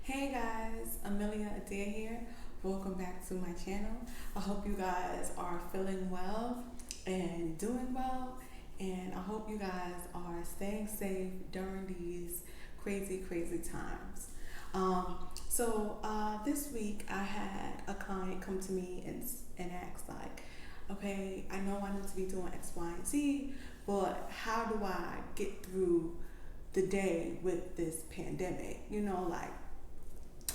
Hey guys, Amelia Adair here. Welcome back to my channel. I hope you guys are feeling well and doing well, and I hope you guys are staying safe during these crazy times. This week I had a client come to me and ask like, okay, I know I need to be doing X, Y, and Z, but how do I get through the day with this pandemic?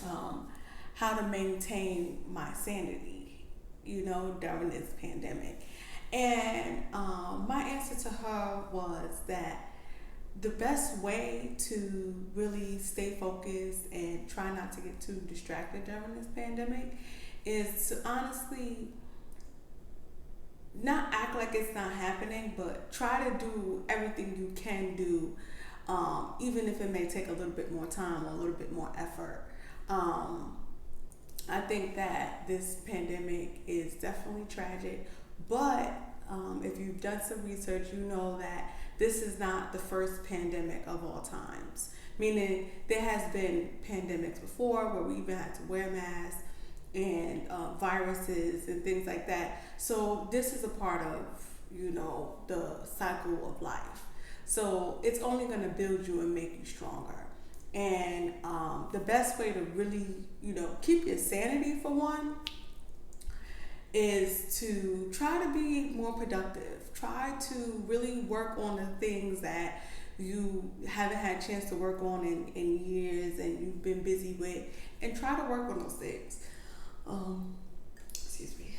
Um, how to maintain my sanity, during this pandemic. And my answer to her was that the best way to really stay focused and try not to get too distracted during this pandemic is to honestly not act like it's not happening, but try to do everything you can do, even if it may take a little bit more time or a little bit more effort. Um, I think that this pandemic is definitely tragic, but if you've done some research, you know that this is not the first pandemic of all times. Meaning, there has been pandemics before where we even had to wear masks and viruses and things like that. So this is a part of the cycle of life. So it's only going to build you and make you stronger. And the best way to really, keep your sanity for one is to try to be more productive. Try to really work on the things that you haven't had a chance to work on in years and you've been busy with, and try to work on those things. Excuse me.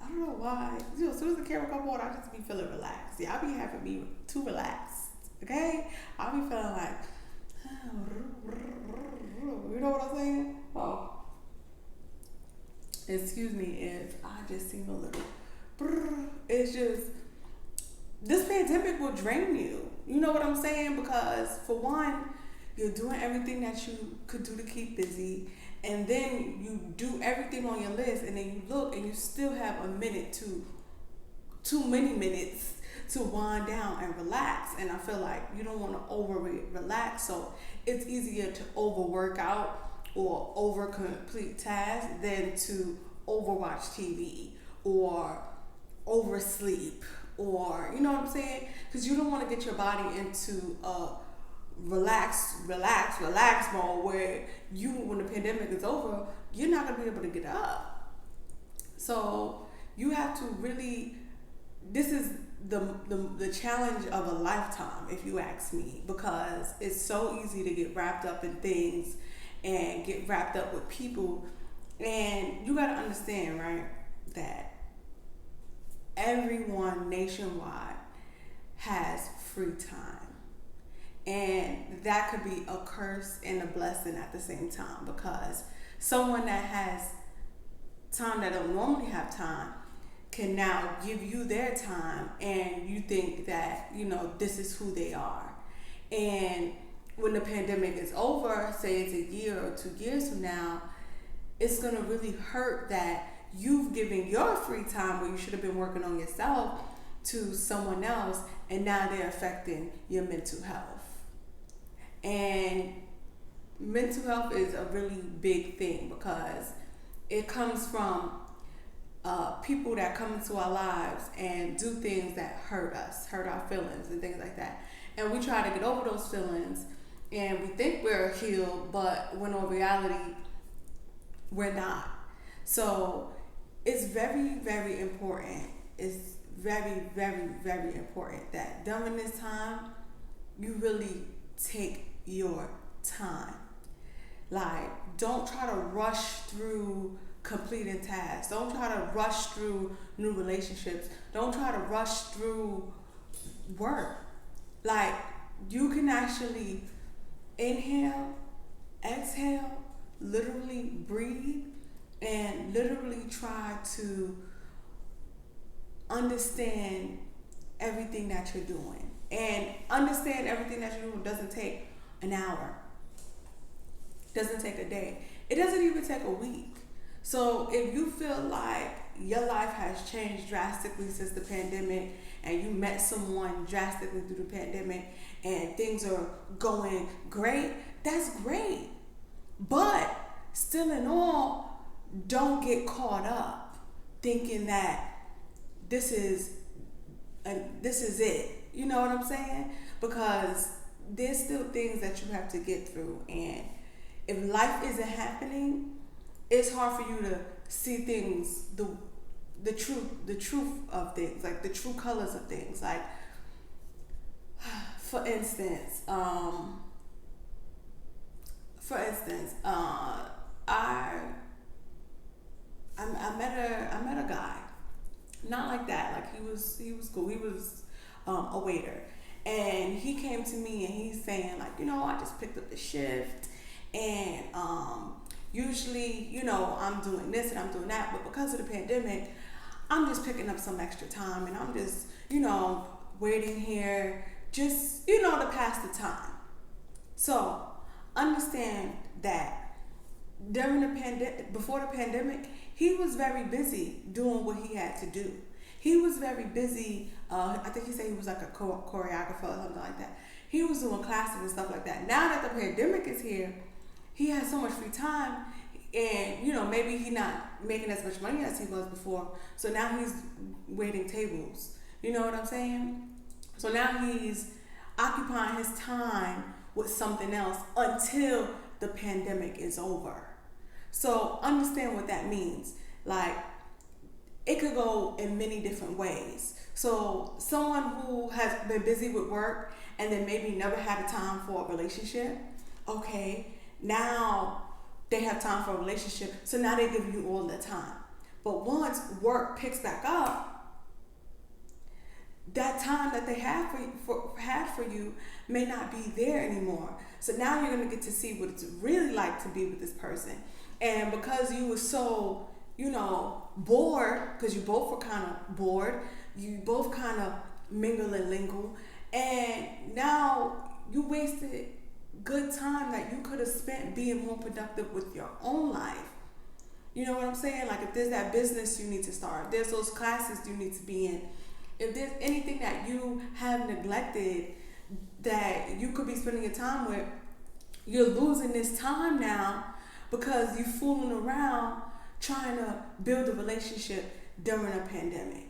I don't know why. As soon as the camera come on, I just be feeling relaxed. Yeah, I be having me too relaxed. Okay? I'll be feeling like, you know what I'm saying? Oh, excuse me if I just seem a little. It's just, this pandemic will drain you. You know what I'm saying? Because for one, you're doing everything that you could do to keep busy, and then you do everything on your list, and then you look and you still have a minute to too many minutes to wind down and relax. And I feel like you don't want to over relax, so it's easier to overwork out or over complete tasks than to overwatch TV or oversleep, or you know what I'm saying, because you don't want to get your body into a relax mode where when the pandemic is over, you're not going to be able to get up. So you have to really, this is the challenge of a lifetime, if you ask me, because it's so easy to get wrapped up in things and get wrapped up with people. And you got to understand, right, that everyone nationwide has free time. And that could be a curse and a blessing at the same time, because someone that has time that don't normally have time can now give you their time, and you think that this is who they are. And when the pandemic is over, say it's a year or 2 years from now, it's going to really hurt that you've given your free time where you should have been working on yourself to someone else, and now they're affecting your mental health. And mental health is a really big thing, because it comes from people that come into our lives and do things that hurt us, hurt our feelings and things like that. And we try to get over those feelings, and we think we're healed, but when in reality, we're not. So it's very important. It's very important that during this time, you really take your time. Like, don't try to rush through completing tasks. Don't try to rush through new relationships. Don't try to rush through work. Like, you can actually inhale, exhale, literally breathe, and literally try to understand everything that you're doing. And understand everything that you're doing doesn't take an hour. Doesn't take a day. It doesn't even take a week. So if you feel like your life has changed drastically since the pandemic, and you met someone drastically through the pandemic, and things are going great, that's great. But still in all, don't get caught up thinking that this is it. You know what I'm saying? Because there's still things that you have to get through, and if life isn't happening, it's hard for you to see things the truth of things, like the true colors of things. Like, for instance, I met a guy, not like that. Like, he was cool. He was a waiter, and he came to me and he's saying, like, I just picked up the shift, and usually, I'm doing this and I'm doing that, but because of the pandemic, I'm just picking up some extra time, and I'm just, waiting here, just, to pass the time. So understand that during the before the pandemic, he was very busy doing what he had to do. He was very busy. I think he said he was like a choreographer or something like that. He was doing classes and stuff like that. Now that the pandemic is here, he has so much free time, and maybe he's not making as much money as he was before. So now he's waiting tables. You know what I'm saying? So now he's occupying his time with something else until the pandemic is over. So understand what that means. Like, it could go in many different ways. So someone who has been busy with work and then maybe never had a time for a relationship, okay, now they have time for a relationship, so now they give you all the time. But once work picks back up, that time that they had for you may not be there anymore. So now you're going to get to see what it's really like to be with this person. And because you were so, bored, because you both were kind of bored, you both kind of mingle and lingle, and now you wasted good time that you could have spent being more productive with your own life. You know what I'm saying? Like, if there's that business you need to start, if there's those classes you need to be in, if there's anything that you have neglected that you could be spending your time with, you're losing this time now because you're fooling around trying to build a relationship during a pandemic.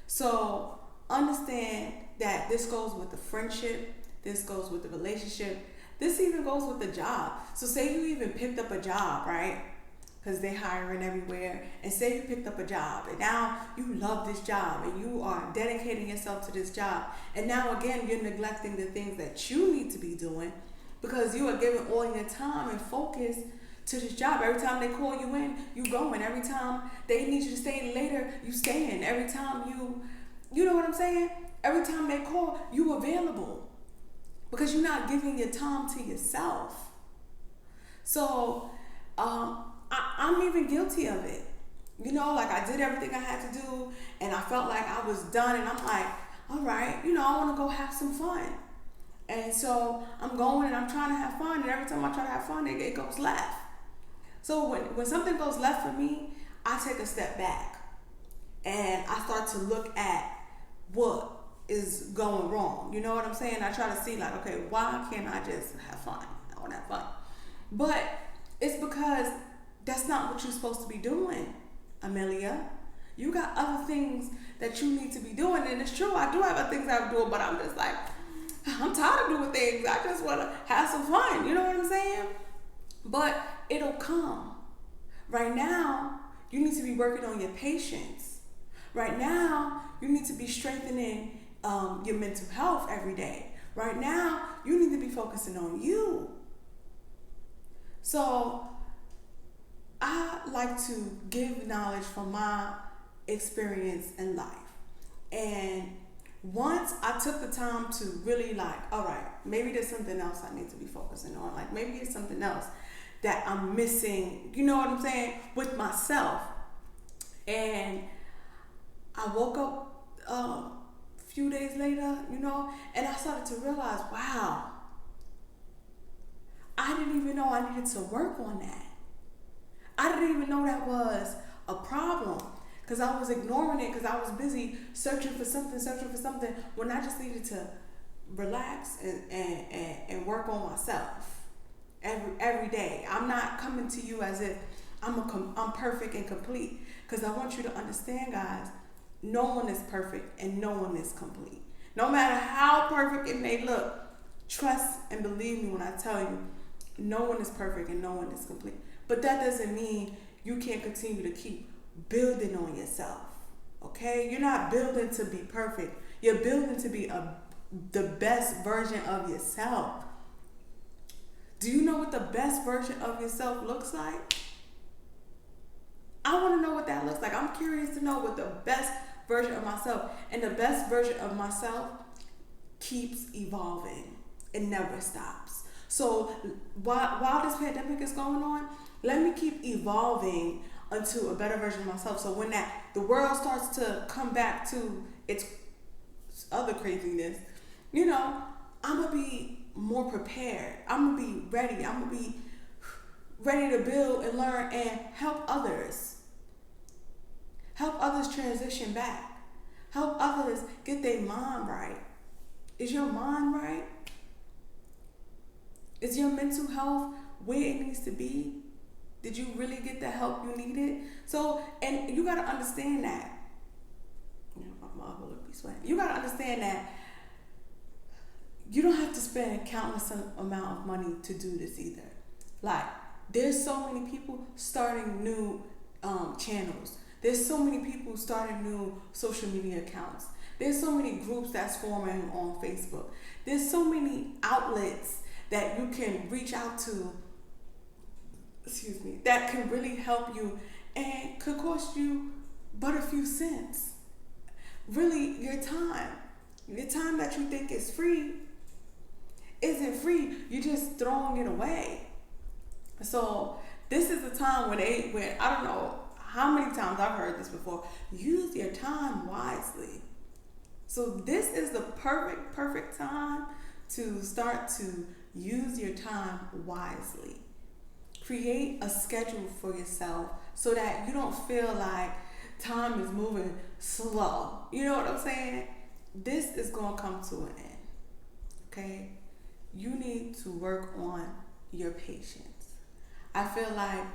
So understand that this goes with the friendship, this goes with the relationship, this even goes with the job. So say you even picked up a job, right? Because they're hiring everywhere, and say you picked up a job, and now you love this job, and you are dedicating yourself to this job, and now again you're neglecting the things that you need to be doing because you are giving all your time and focus to this job. Every time they call you in, you going. Every time they need you to stay in later, you staying. Every time you know what I'm saying? Every time they call, you available because you're not giving your time to yourself. So, I'm even guilty of it. Like, I did everything I had to do, and I felt like I was done, and I'm like, all right, I want to go have some fun. And so I'm going and I'm trying to have fun, and every time I try to have fun, it goes left. So when something goes left for me, I take a step back, and I start to look at what is going wrong. You know what I'm saying? I try to see, like, okay, why can't I just have fun? I want to have fun. But it's because that's not what you're supposed to be doing, Amelia. You got other things that you need to be doing. And it's true, I do have other things I'm doing, but I'm just like, I'm tired of doing things. I just want to have some fun. You know what I'm saying? But it'll come. Right now, you need to be working on your patience. Right now, you need to be strengthening your mental health every day. Right now, you need to be focusing on you. So, I like to give knowledge from my experience in life. And once I took the time to really all right, maybe there's something else I need to be focusing on. Like, maybe it's something else that I'm missing, you know what I'm saying, with myself. And I woke up a few days later, and I started to realize, wow, I didn't even know I needed to work on that. I didn't even know that was a problem because I was ignoring it because I was busy searching for something when I just needed to relax and work on myself. every day. I'm not coming to you as if I'm perfect and complete, because I want you to understand, guys, no one is perfect and no one is complete. No matter how perfect it may look, trust and believe me when I tell you, no one is perfect and no one is complete. But that doesn't mean you can't continue to keep building on yourself. Okay? You're not building to be perfect. You're building to be the best version of yourself. Do you know what the best version of yourself looks like? I want to know what that looks like. I'm curious to know what the best version of myself, and the best version of myself keeps evolving. It never stops. So while this pandemic is going on, let me keep evolving unto a better version of myself. So when the world starts to come back to its other craziness, I'm going to be more prepared. I'm going to be ready. I'm going to be ready to build and learn and help others. Help others transition back. Help others get their mind right. Is your mind right? Is your mental health where it needs to be? Did you really get the help you needed? So, and you got to understand that. My mouth will be sweating. You got to understand that you don't have to spend countless amount of money to do this either. Like, there's so many people starting new channels. There's so many people starting new social media accounts. There's so many groups that's forming on Facebook. There's so many outlets that you can reach out to, that can really help you and could cost you but a few cents. Really, your time that you think is free isn't free. You're just throwing it away. So this is the time when I don't know how many times I've heard this before, use your time wisely. So this is the perfect time to start to use your time wisely. Create a schedule for yourself so that you don't feel like time is moving slow. You know what I'm saying? This is going to come to an end. Okay? You need to work on your patience. I feel like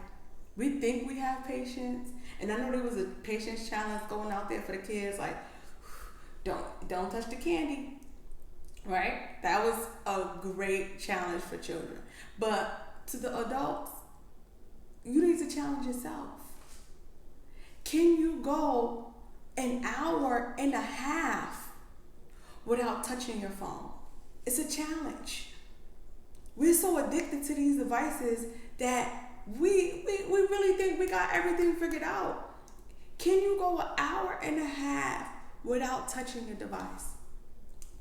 we think we have patience, and I know there was a patience challenge going out there for the kids, like, don't touch the candy, right? That was a great challenge for children. But to the adults, you need to challenge yourself. Can you go an hour and a half without touching your phone? It's a challenge. We're so addicted to these devices that we really think we got everything figured out. Can you go an hour and a half without touching your device?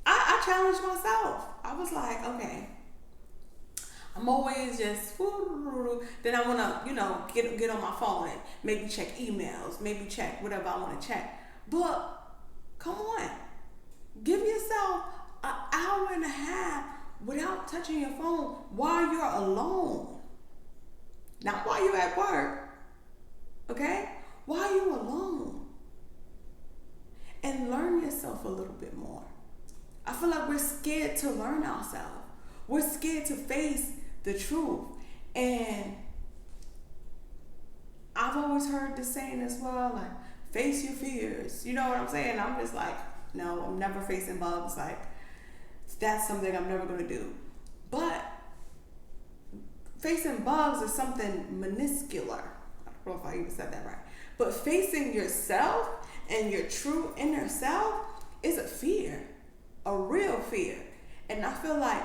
I challenged myself. I was like, okay, I'm always just, then I want to, get on my phone and maybe check emails, maybe check whatever I want to check. But come on, give yourself an hour and a half without touching your phone while you're alone. Not while you're at work, okay? While you're alone. And learn yourself a little bit more. I feel like we're scared to learn ourselves. We're scared to face the truth. And I've always heard the saying as well, like, face your fears. You know what I'm saying? I'm just like, no, I'm never facing bugs. Like, that's something I'm never going to do. But facing bugs is something minuscular. I don't know if I even said that right. But facing yourself and your true inner self is a fear, a real fear. And I feel like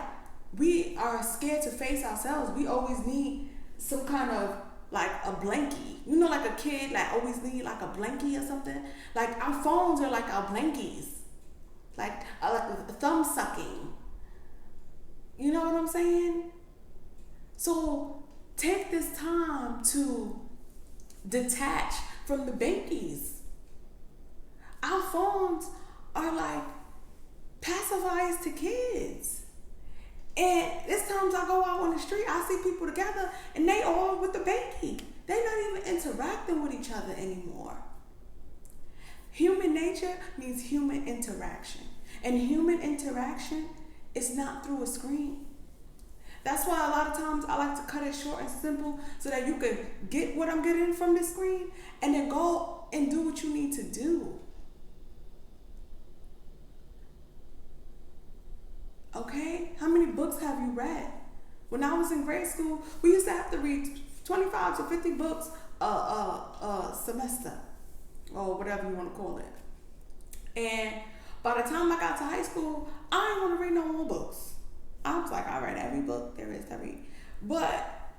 we are scared to face ourselves. We always need some kind of like a blankie. Like a kid like always need like a blankie or something. Like our phones are like our blankies. Like thumb sucking. You know what I'm saying? So take this time to detach from the bankies. Our phones are like pacifiers to kids. And this times I go out on the street, I see people together and they all with the banky. They're not even interacting with each other anymore. Human nature needs human interaction. And human interaction is not through a screen. That's why a lot of times I like to cut it short and simple so that you can get what I'm getting from this screen and then go and do what you need to do. Okay? How many books have you read? When I was in grade school, we used to have to read 25 to 50 books a semester, or whatever you want to call it. And by the time I got to high school, I didn't want to read no more books. I was like, I read every book there is to read. But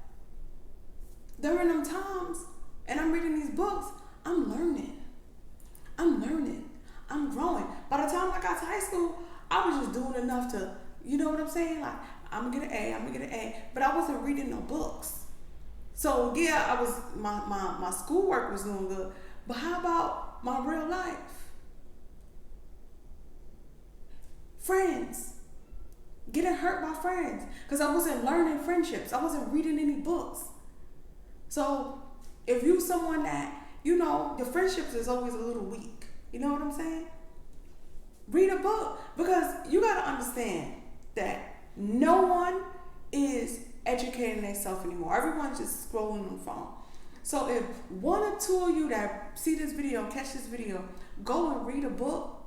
during them times, and I'm reading these books, I'm learning. I'm growing. By the time I got to high school, I was just doing enough to, you know what I'm saying? Like, I'm gonna get an A. But I wasn't reading no books. So yeah, I was my schoolwork was doing good. But how about my real life? Friends. Getting hurt by friends. Because I wasn't learning friendships. I wasn't reading any books. So if you someone that, you know, your friendships is always a little weak. You know what I'm saying? Read a book. Because you got to understand that no one is educating themselves anymore. Everyone's just scrolling on the phone. So if one or two of you that see this video, catch this video, go and read a book,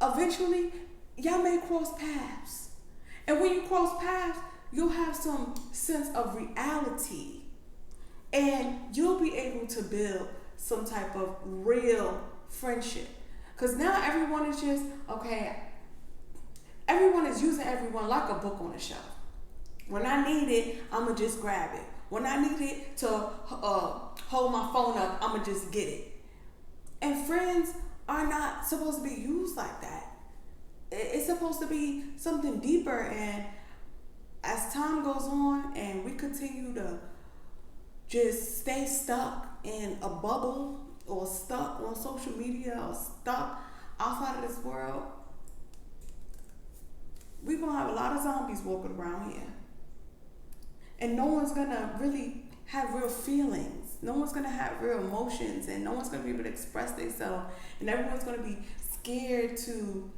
eventually y'all may cross paths. And when you cross paths, you'll have some sense of reality. And you'll be able to build some type of real friendship. Because now everyone is just, okay, everyone is using everyone like a book on a shelf. When I need it, I'm going to just grab it. When I need it to hold my phone up, I'm going to just get it. And friends are not supposed to be used like that. It's supposed to be something deeper. And as time goes on and we continue to just stay stuck in a bubble or stuck on social media or stuck outside of this world, we're going to have a lot of zombies walking around here. And no one's going to really have real feelings. No one's going to have real emotions. And no one's going to be able to express themselves. And everyone's going to be scared to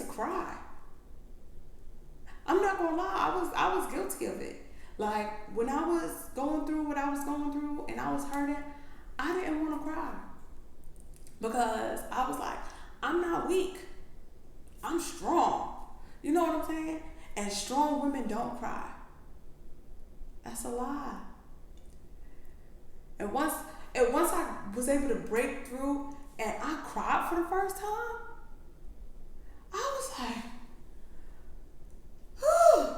cry. I'm not going to lie. I was guilty of it. Like, when I was going through what I was going through and I was hurting, I didn't want to cry. Because I was like, I'm not weak. I'm strong. You know what I'm saying? And strong women don't cry. That's a lie. And once I was able to break through and I cried for the first time, I was like, whew.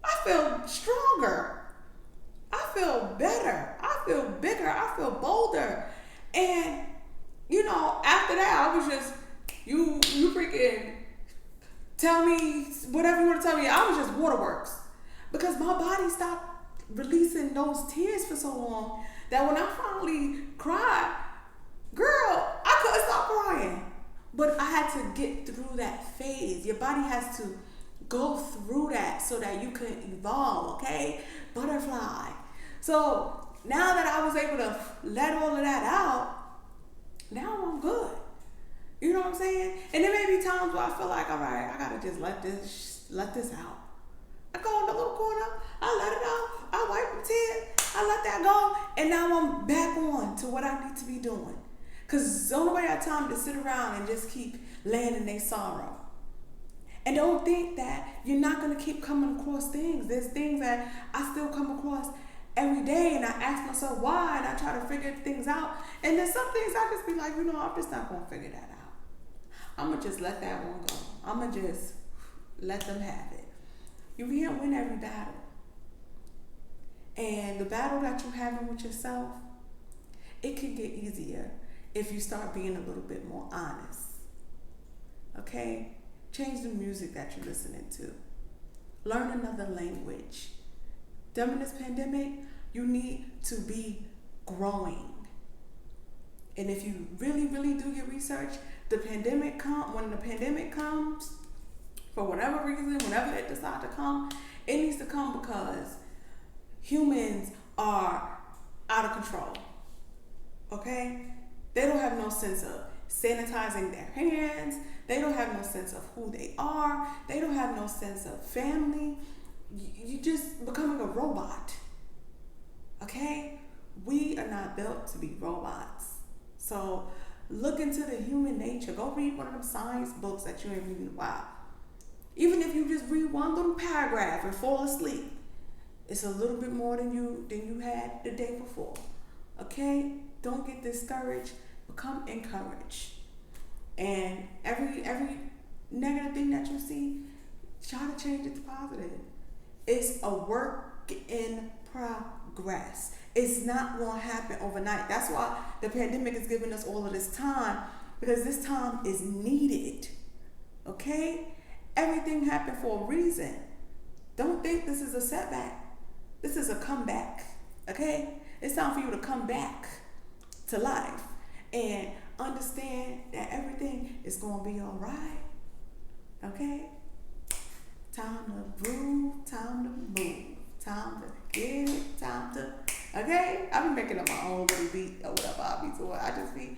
I feel stronger. I feel better. I feel bigger. I feel bolder. And, you know, after that, I was just, you freaking tell me whatever you want to tell me. I was just waterworks. Because my body stopped releasing those tears for so long that when I finally cried, girl, I couldn't stop crying. But I had to get through that phase. Your body has to go through that so that you can evolve, okay? Butterfly. So now that I was able to let all of that out, now I'm good. You know what I'm saying? And there may be times where I feel like, all right, I gotta just let this out. I go in the little corner, I let it out, I wipe the tears, I let that go, and now I'm back on to what I need to be doing. Because nobody got time to sit around and just keep laying in their sorrow. And don't think that you're not going to keep coming across things. There's things that I still come across every day, and I ask myself why, and I try to figure things out. And then some things I just be like, you know, I'm just not going to figure that out. I'm going to just let that one go. I'm going to just let them have it. You can't win every battle. And the battle that you're having with yourself, it can get easier if you start being a little bit more honest. Okay? Change the music that you're listening to. Learn another language. During this pandemic, you need to be growing. And if you really, really do your research, when the pandemic comes, for whatever reason, whenever it decides to come, it needs to come because humans are out of control. Okay? They don't have no sense of sanitizing their hands. They don't have no sense of who they are. They don't have no sense of family. You just becoming a robot. Okay? We are not built to be robots. So look into the human nature. Go read one of them science books that you ain't reading in a while. Even if you just read one little paragraph and fall asleep, it's a little bit more than you had the day before. Okay? Don't get discouraged. Become encouraged. And every negative thing that you see, try to change it to positive. It's a work in progress. It's not going to happen overnight. That's why the pandemic is giving us all of this time, because this time is needed. Okay? Everything happened for a reason. Don't think this is a setback. This is a comeback. Okay? It's time for you to come back to life and understand that everything is going to be all right. Okay? Time to groove, time to move, time to get it, time to, okay? I be making up my own little beat or whatever I be doing. I just be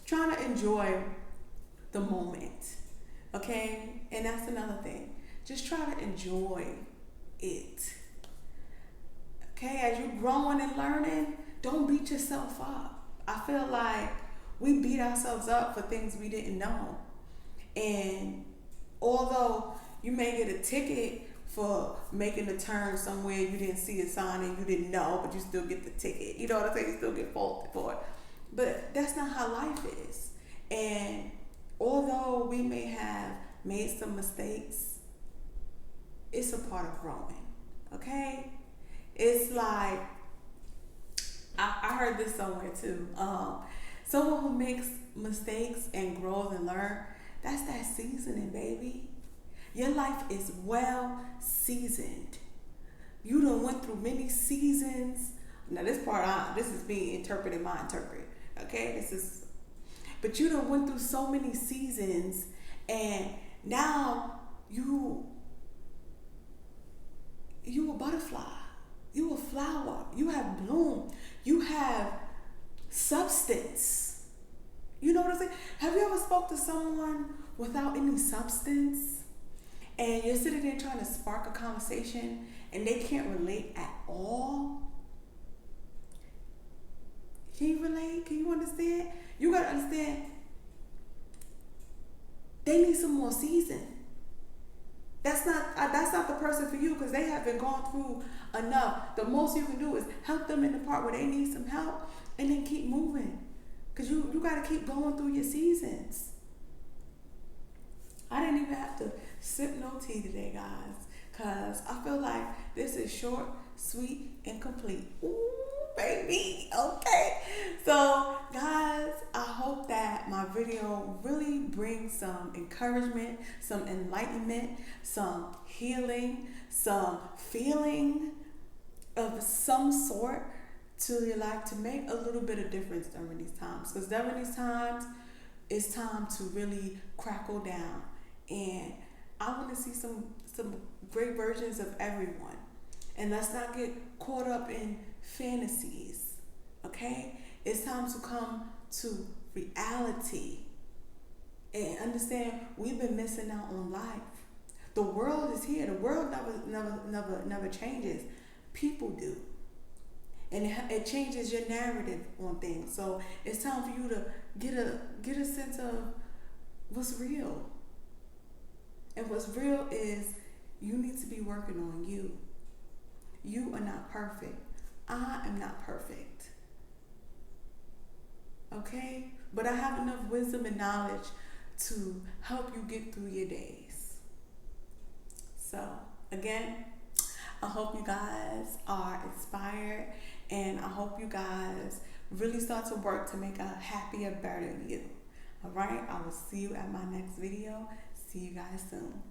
trying to enjoy the moment, okay? And that's another thing. Just try to enjoy it. Okay, as you're growing and learning, don't beat yourself up. I feel like we beat ourselves up for things we didn't know. And although you may get a ticket for making a turn somewhere you didn't see a sign and you didn't know, but you still get the ticket. You know what I'm saying? You still get faulted for it. But that's not how life is. And although we may have made some mistakes, it's a part of growing. Okay? It's like, I heard this somewhere too. Someone who makes mistakes and grows and learns, that's that seasoning, baby. Your life is well seasoned. You done went through many seasons. Now this part, this is being interpreted, my interpret. Okay, but you done went through so many seasons, and now you a butterfly. You a flower. You have bloom. You have substance. You know what I'm saying? Have you ever spoke to someone without any substance? And you're sitting there trying to spark a conversation and they can't relate at all? Can you relate? Can you understand? You got to understand, they need some more season. That's not the person for you, because they haven't gone through enough. The most you can do is help them in the part where they need some help, and then keep moving. Because you got to keep going through your seasons. I didn't even have to sip no tea today, guys, because I feel like this is short, sweet, and complete. Ooh, baby. Okay. So, guys, I hope that my video really brings some encouragement, some enlightenment, some healing, some feeling of some sort to your life, to make a little bit of difference during these times. Because during these times, it's time to really crackle down. And I want to see some great versions of everyone. And let's not get caught up in fantasies, okay? It's time to come to reality and understand we've been missing out on life. The world is here. The world never changes. People do. And it changes your narrative on things. So it's time for you to get a sense of what's real. And what's real is you need to be working on you. You are not perfect. I am not perfect. Okay? But I have enough wisdom and knowledge to help you get through your days. So, again, I hope you guys are inspired, and I hope you guys really start to work to make a happier, better you. All right? I will see you at my next video. See you guys soon.